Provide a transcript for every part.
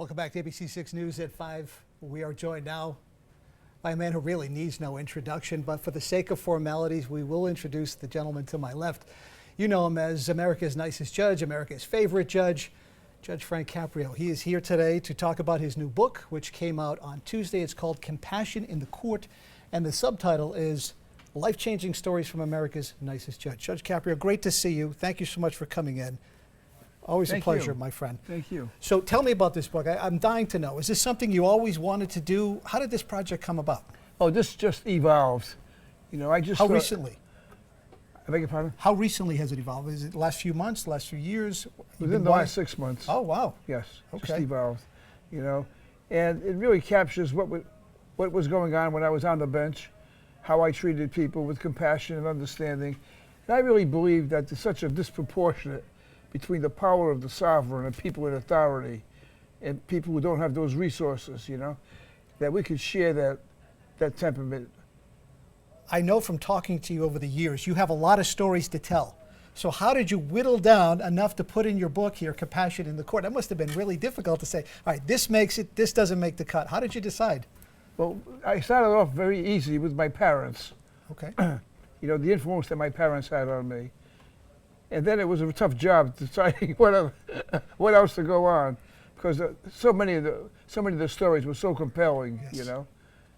Welcome back to ABC6 News at 5. We are joined now by a man who really needs no introduction, but for the sake of formalities, we will introduce the gentleman to my left. You know him as America's nicest judge, America's favorite judge, Judge Frank Caprio. He is here today to talk about his new book, which came out on Tuesday. It's called Compassion in the Court, and the subtitle is Life-Changing Stories from America's Nicest Judge. Judge Caprio, great to see you. Thank you so much for coming in. Always a pleasure, my friend. Thank you. So tell me about this book. I'm dying to know. Is this something you always wanted to do? How did this project come about? Oh, this just evolved. You know, I just How recently? I beg your pardon? How recently has it evolved? Is it the last few months, last few years? Within the last 6 months. Oh, wow. Yes, Okay. just evolved. You know, and it really captures what was going on when I was on the bench, how I treated people with compassion and understanding. And I really believe that there's such a disproportionate between the power of the sovereign and people in authority and people who don't have those resources, you know, that we could share that temperament. I know from talking to you over the years, you have a lot of stories to tell. So how did you whittle down enough to put in your book here, Compassion in the Court? That must have been really difficult to say, all right, this makes it, this doesn't make the cut. How did you decide? Well, I started off very easy with my parents. Okay. You know, the influence that my parents had on me. And then it was a tough job deciding what else to go on, because so many of the stories were so compelling, Yes. you know.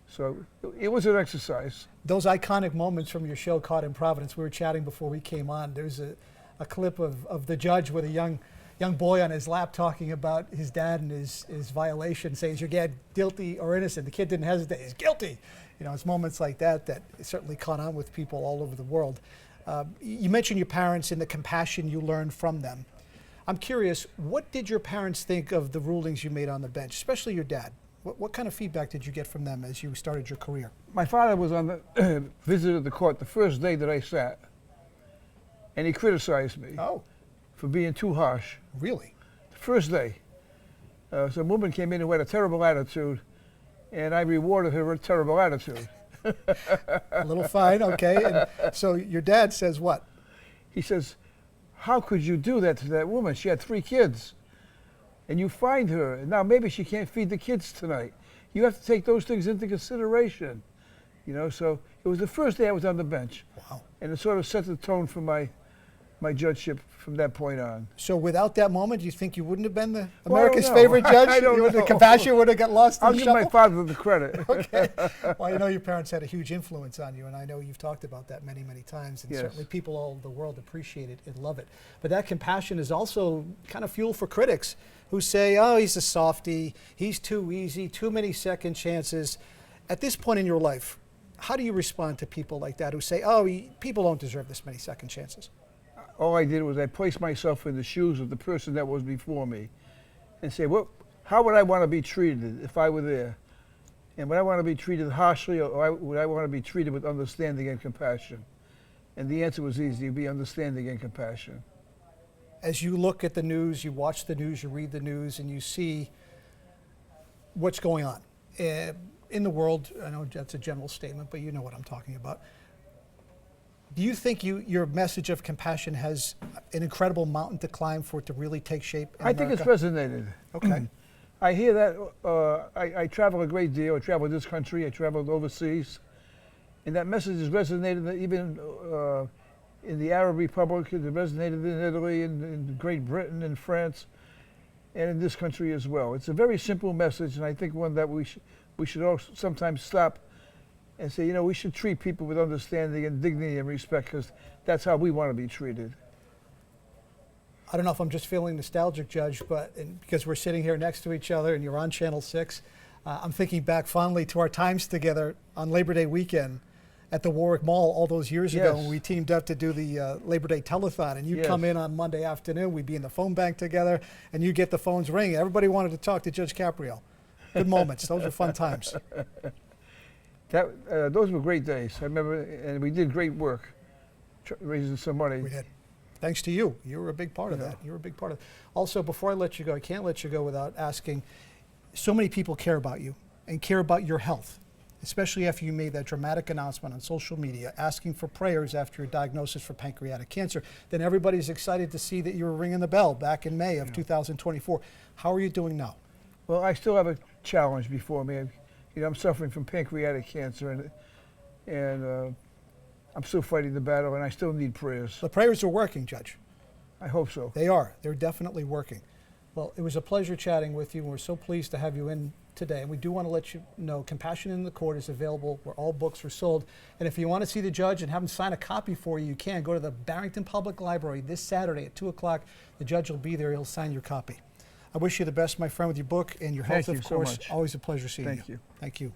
So it was an exercise. Those iconic moments from your show, Caught in Providence, we were chatting before we came on. There's a clip of the judge with a young boy on his lap talking about his dad and his violation, saying, is your dad guilty or innocent? The kid didn't hesitate, he's guilty. You know, it's moments like that that certainly caught on with people all over the world. You mentioned your parents and the compassion you learned from them. I'm curious, what did your parents think of the rulings you made on the bench, especially your dad? What kind of feedback did you get from them as you started your career? My father was on the visited the court the first day that I sat, and he criticized me for being too harsh. Really? The first day. Some woman came in who had a terrible attitude, and I rewarded her with a terrible attitude. A little fine, okay. And so your dad says what? He says, how could you do that to that woman? She had 3 kids. And you find her, and now maybe she can't feed the kids tonight. You have to take those things into consideration. You know, so it was the first day I was on the bench. Wow. And it sort of set the tone for my judgeship from that point on. So without that moment, you think you wouldn't have been the Well, I don't America's know. favorite judge? I don't know. The compassion would have got lost in I'll the give shuffle? my father the credit. Okay. Well, I know your parents had a huge influence on you, and I know you've talked about that many, many times, and Yes. certainly people all over the world appreciate it and love it. But that compassion is also kind of fuel for critics who say, oh, he's a softie, he's too easy, too many second chances. At this point in your life, how do you respond to people like that who say, oh, people don't deserve this many second chances? All I did was I placed myself in the shoes of the person that was before me and say, well, how would I want to be treated if I were there? And would I want to be treated harshly, or would I want to be treated with understanding and compassion? And the answer was easy, it'd be understanding and compassion. As you look at the news, you watch the news, you read the news, and you see what's going on in the world, I know that's a general statement, but you know what I'm talking about. Do you think your message of compassion has an incredible mountain to climb for it to really take shape in I think it's America? resonated. Okay. I hear that. I travel a great deal. I traveled this country. I traveled overseas. And that message has resonated even in the Arab Republic. It resonated in Italy, in Great Britain, in France, and in this country as well. It's a very simple message, and I think one that we should all sometimes stop and say, you know, we should treat people with understanding and dignity and respect, because that's how we want to be treated. I don't know if I'm just feeling nostalgic, Judge, but because we're sitting here next to each other and you're on Channel 6, I'm thinking back fondly to our times together on Labor Day weekend at the Warwick Mall all those years ago when we teamed up to do the Labor Day telethon, and you'd come in on Monday afternoon, we'd be in the phone bank together, and you'd get the phones ringing. Everybody wanted to talk to Judge Caprio. Good moments. Those were fun times. Those were great days. I remember, and we did great work raising some money. We did. Thanks to you. You were a big part of that. You were a big part of it. Also, before I let you go, I can't let you go without asking, so many people care about you and care about your health, especially after you made that dramatic announcement on social media asking for prayers after your diagnosis for pancreatic cancer. Then everybody's excited to see that you were ringing the bell back in May of 2024. How are you doing now? Well, I still have a challenge before me. I'm suffering from pancreatic cancer, and I'm still fighting the battle, and I still need prayers. The prayers are working, Judge. I hope so. They are. They're definitely working. Well, it was a pleasure chatting with you, and we're so pleased to have you in today. And we do want to let you know Compassion in the Court is available where all books are sold. And if you want to see the judge and have him sign a copy for you, you can. Go to the Barrington Public Library this Saturday at 2 o'clock. The judge will be there. He'll sign your copy. I wish you the best, my friend, with your book and your health, Thank you of course. so much. Always a pleasure seeing you. Thank you. Thank you.